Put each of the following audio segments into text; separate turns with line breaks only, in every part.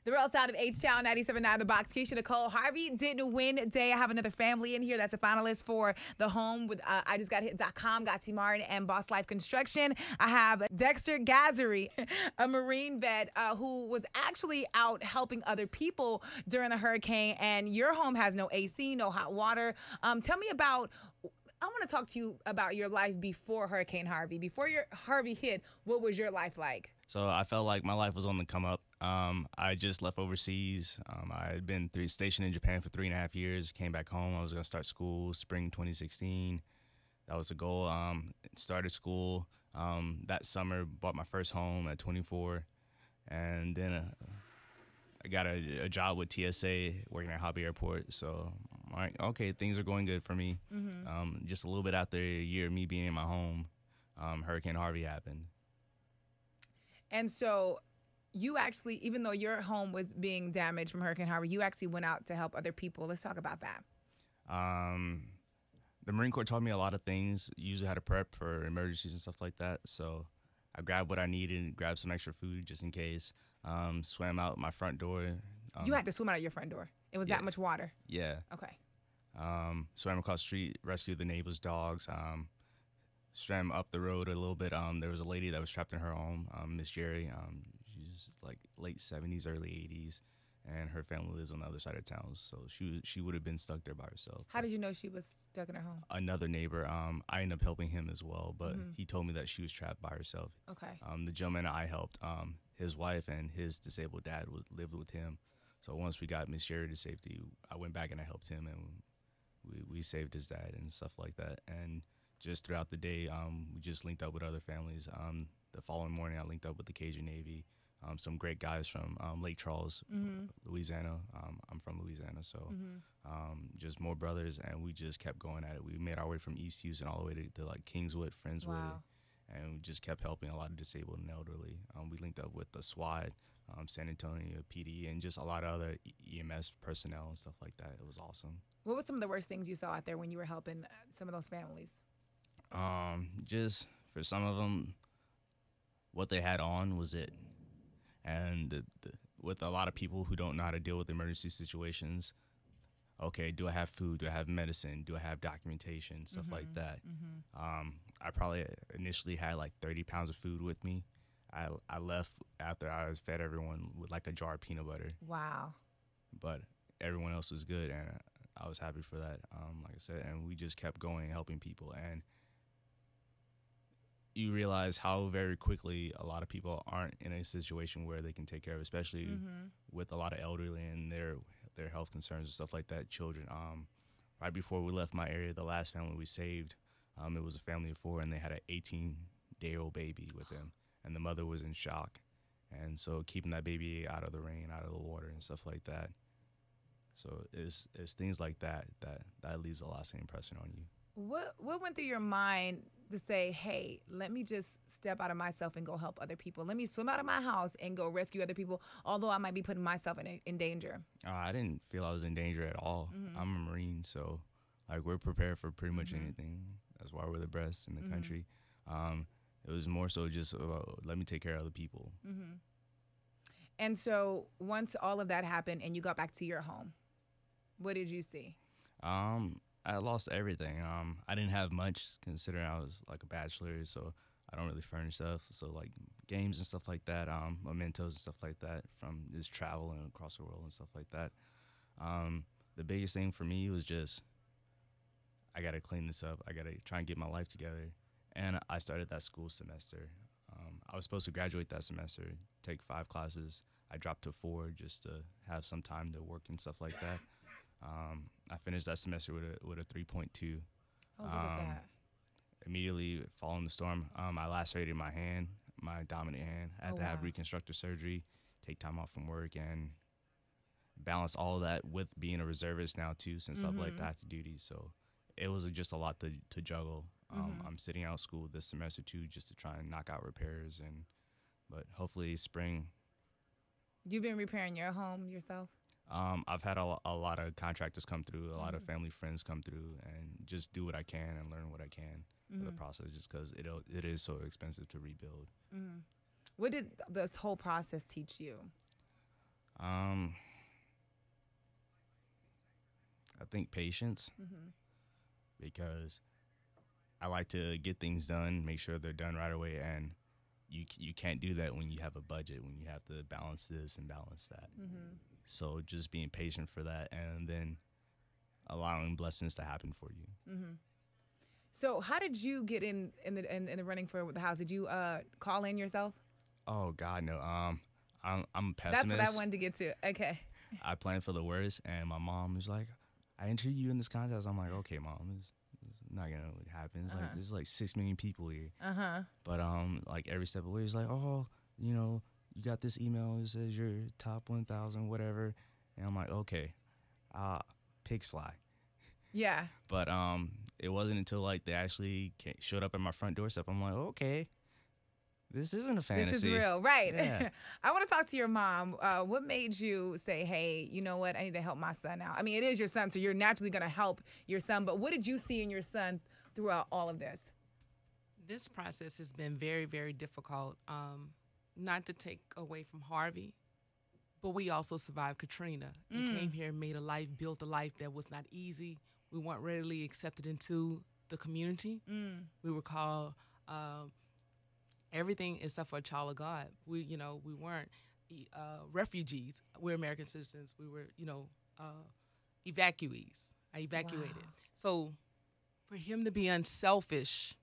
The real sound of H-Town 97.9 The Box. Keisha Nicole Harvey didn't win today. I have another family in here that's a finalist for the home with I just got hit.com, got T. Martin, and Boss Life Construction. I have Dexter Gasery, a Marine vet who was actually out helping other people during the hurricane, and your home has no AC, no hot water. Tell me about I want to talk to you about your life before Hurricane Harvey. Before your Harvey hit, what was your life like?
So I felt like my life was on the come up. I just left overseas. I had been stationed in Japan for 3.5 years. Came back home. I was gonna start school spring 2016. That was the goal. Started school that summer. Bought my first home at 24, and then I got a job with TSA working at Hobby Airport. So I'm like, okay, things are going good for me. Just a little bit after a year of me being in my home, Hurricane Harvey happened.
And so you actually, even though your home was being damaged from Hurricane Harvey, you actually went out to help other people. Let's talk about that.
The Marine Corps taught me a lot of things, usually how to prep for emergencies and stuff like that. So I grabbed what I needed, grabbed some extra food just in case, swam out my front door.
You had to swim out of your front door. It was that much water.
Yeah.
Okay.
Swam across the street, rescued the neighbor's dogs, swam up the road a little bit. There was a lady that was trapped in her home, Miss Jerry. She's like late 70s, early 80s, and her family lives on the other side of town. So she would have been stuck there by herself.
How did you know she was stuck in her home?
Another neighbor. I ended up helping him as well, but he told me that she was trapped by herself.
Okay.
The gentleman I helped, his wife and his disabled dad lived with him. So once we got Miss Jerry to safety, I went back and I helped him, and we saved his dad and stuff like that. And just throughout the day, we just linked up with other families. The following morning, I linked up with the Cajun Navy, some great guys from Lake Charles, Louisiana. I'm from Louisiana, so just more brothers, and we just kept going at it. We made our way from East Houston all the way to like Kingswood, Friendswood, and we just kept helping a lot of disabled and elderly. We linked up with the SWAT, San Antonio PD, and just a lot of other EMS personnel and stuff like that. It was awesome.
What were some of the worst things you saw out there when you were helping some of those families?
Just for some of them, what they had on was it. And with a lot of people who don't know how to deal with emergency situations, okay, do I have food? Do I have medicine? Do I have documentation? Stuff like that. I probably initially had like 30 pounds of food with me. I left after I was fed everyone with like a jar of peanut butter.
Wow.
But everyone else was good, and I was happy for that. Like I said, and we just kept going, helping people. And you realize how very quickly a lot of people aren't in a situation where they can take care of, especially with a lot of elderly and their health concerns and stuff like that, children. Right before we left my area, the last family we saved, it was a family of 4, and they had an 18-day-old baby with them, and the mother was in shock. And so keeping that baby out of the rain, out of the water and stuff like that. So it's things like that leaves a lasting impression on you.
What went through your mind to say, hey, let me just step out of myself and go help other people? Let me swim out of my house and go rescue other people, although I might be putting myself in danger.
I didn't feel I was in danger at all. I'm a Marine, so like we're prepared for pretty much anything. That's why we're the best in the country. It was more so just let me take care of other people.
And so once all of that happened and you got back to your home, what did you see?
I lost everything. I didn't have much considering I was like a bachelor, so I don't really furnish stuff. So like games and stuff like that, mementos and stuff like that from just traveling across the world and stuff like that. The biggest thing for me was just I got to clean this up. I got to try and get my life together. And I started that school semester. I was supposed to graduate that semester, take 5 classes. I dropped to 4 just to have some time to work and stuff like that. I finished that semester with a 3.2.
Oh, look at that.
Immediately following the storm, I lacerated my hand, my dominant hand. I had to have reconstructive surgery, take time off from work, and balance all of that with being a reservist now too, since I've left active duty. So it was just a lot to juggle. I'm sitting out school this semester too, just to try and knock out repairs, but hopefully spring.
You've been repairing your home yourself?
I've had a lot of contractors come through, a lot of family friends come through, and just do what I can and learn what I can for the process, just because it is so expensive to rebuild.
What did this whole process teach you?
Um, I think patience
Mm-hmm.
because I like to get things done, make sure they're done right away, and you can't do that when you have a budget, when you have to balance this and balance that.
Mm-hmm.
So just being patient for that, and then allowing blessings to happen for you.
Mm-hmm. So how did you get in the running for the house? Did you call in yourself?
Oh God, no. I'm a
That's what I
pessimist.
wanted to get to. Okay.
I plan for the worst, and my mom is like, "I entered you in this contest." I'm like, "Okay, mom, it's not gonna happen. It's like
Uh-huh.
there's like 6 million people here."
Uh-huh.
But like every step of the way, it's like, "Oh, you know, you got this email. It says you're top 1,000, whatever." And I'm like, "Okay, pigs fly."
Yeah.
But it wasn't until like they actually showed up at my front doorstep. I'm like, "Okay, this isn't a
This is
fantasy."
real, right?
Yeah.
I want to talk to your mom. What made you say, "Hey, you know what? I need to help my son out." I mean, it is your son, so you're naturally going to help your son. But what did you see in your son throughout all of this?
This process has been very, very difficult. Not to take away from Harvey, but we also survived Katrina and came here and made a life, built a life that was not easy. We weren't readily accepted into the community. We were called everything except for a child of God. We weren't refugees. We're American citizens. We were, evacuees. I evacuated.
Wow.
So for him to be unselfish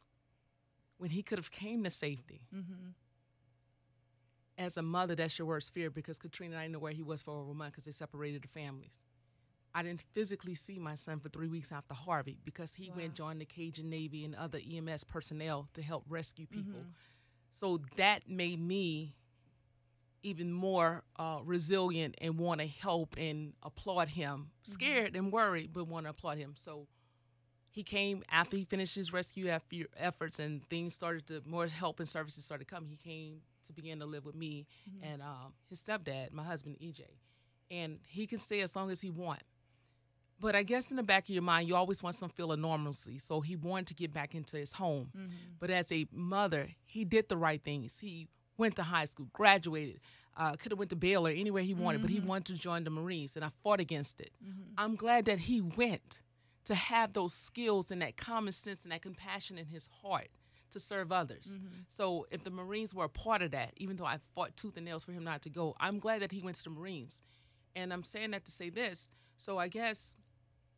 when he could have came to safety.
Mm-hmm.
As a mother, that's your worst fear because Katrina, I didn't know where he was for over a month because they separated the families. I didn't physically see my son for 3 weeks after Harvey because he went joined the Cajun Navy and other EMS personnel to help rescue people. So that made me even more resilient and want to help and applaud him. Scared and worried, but want to applaud him. So he came after he finished his rescue efforts and things started to, more help and services started coming. He came to begin to live with me and his stepdad, my husband, EJ. And he can stay as long as he wants. But I guess in the back of your mind, you always want some feel of normalcy. So he wanted to get back into his home. But as a mother, he did the right things. He went to high school, graduated, could have went to Baylor, anywhere he wanted, but he wanted to join the Marines, and I fought against it. I'm glad that he went to have those skills and that common sense and that compassion in his heart to serve others. So if the Marines were a part of that, even though I fought tooth and nails for him not to go, I'm glad that he went to the Marines. And I'm saying that to say this. So I guess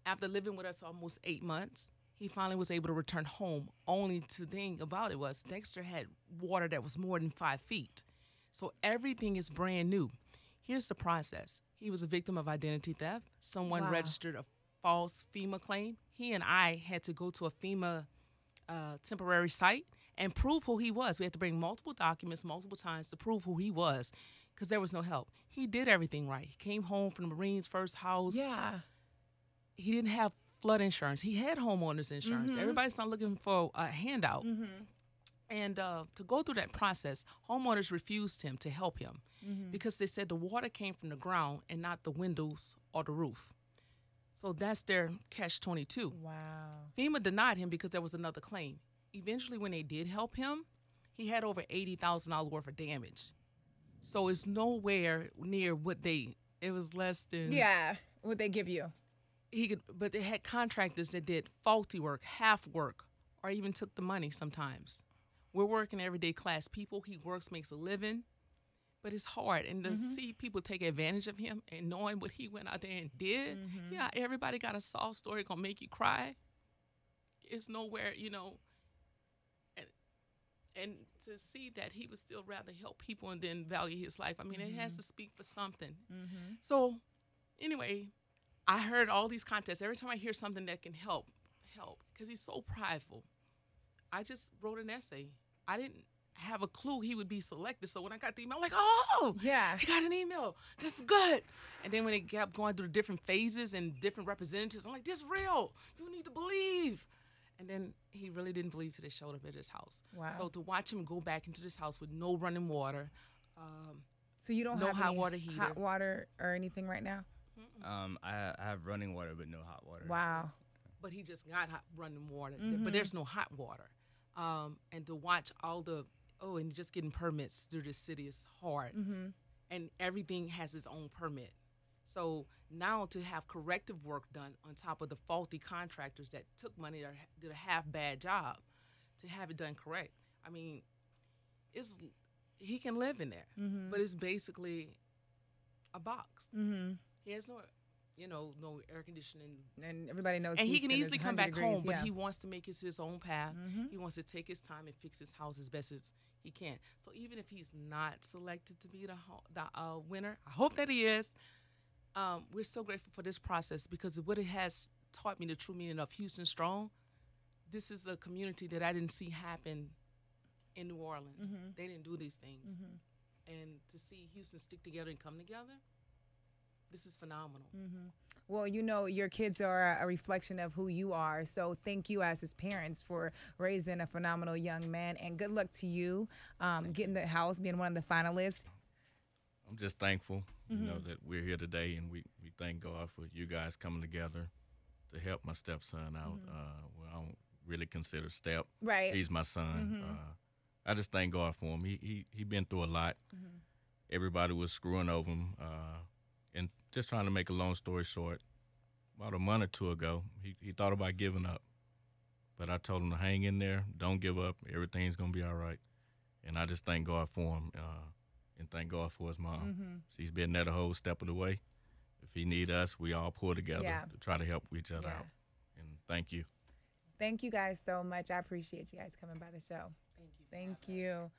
after living with us almost 8 months, he finally was able to return home. Only to think about it was Dexter had water that was more than 5 feet. So everything is brand new. Here's the process. He was a victim of identity theft. Someone registered a false FEMA claim. He and I had to go to a FEMA temporary site and prove who he was. We had to bring multiple documents multiple times to prove who he was because there was no help. He did everything right. He came home from the Marines' first house.
Yeah.
He didn't have flood insurance. He had homeowners insurance. Everybody's not looking for a handout. And to go through that process, homeowners refused him to help him because they said the water came from the ground and not the windows or the roof. So that's their catch-22.
Wow.
FEMA denied him because there was another claim. Eventually, when they did help him, he had over $80,000 worth of damage. So it's nowhere near what it was less than.
Yeah. What they give you.
But they had contractors that did faulty work, half work, or even took the money sometimes. We're working everyday class people. He works, makes a living, but it's hard. And to see people take advantage of him and knowing what he went out there and did, yeah, everybody got a soft story gonna make you cry. It's nowhere, and to see that he would still rather help people and then value his life. I mean, it has to speak for something. So anyway, I heard all these contests. Every time I hear something that can help, because he's so prideful. I just wrote an essay. I didn't have a clue he would be selected. So when I got the email, I'm like, oh,
Yeah.
he got an email. That's good. And then when it kept going through the different phases and different representatives, I'm like, this is real. You need to believe. And then he really didn't believe till they showed up at his house.
Wow.
So to watch him go back into this house with no running water,
So you don't
no
have
hot
any
water heater.
hot water or anything right now?
I have running water, but no hot water.
Wow.
But he just got running water.
Mm-hmm.
But there's no hot water. And to watch all and just getting permits through this city is hard.
Mm-hmm.
and everything has its own permit. So now to have corrective work done on top of the faulty contractors that took money or did a half bad job, to have it done correct. I mean, it's he can live in there, but it's basically a box. He has no, no air conditioning,
And everybody knows
and he can
Houston is
easily come
100
back
degrees,
home. But
yeah.
he wants to make it his own path. He wants to take his time and fix his house as best as he can. So even if he's not selected to be the winner, I hope that he is. We're so grateful for this process, because what it has taught me the true meaning of Houston Strong. This is a community that I didn't see happen in New Orleans. They didn't do these things. And to see Houston stick together and come together, this is phenomenal.
Well, your kids are a reflection of who you are. So thank you as his parents for raising a phenomenal young man. And good luck to you getting the house, being one of the finalists.
I'm just thankful, that we're here today, and we thank God for you guys coming together to help my stepson out. Well, I don't really consider step.
Right.
He's my son. I just thank God for him. He been through a lot. Everybody was screwing over him. And just trying to make a long story short, about a month or two ago, he thought about giving up. But I told him to hang in there, don't give up, everything's going to be all right. And I just thank God for him, and thank God for his mom. She's been there the whole step of the way. If he need us, we all pull together to try to help each other out. And thank you.
Thank you guys so much. I appreciate you guys coming by the show.
Thank you.
Thank you.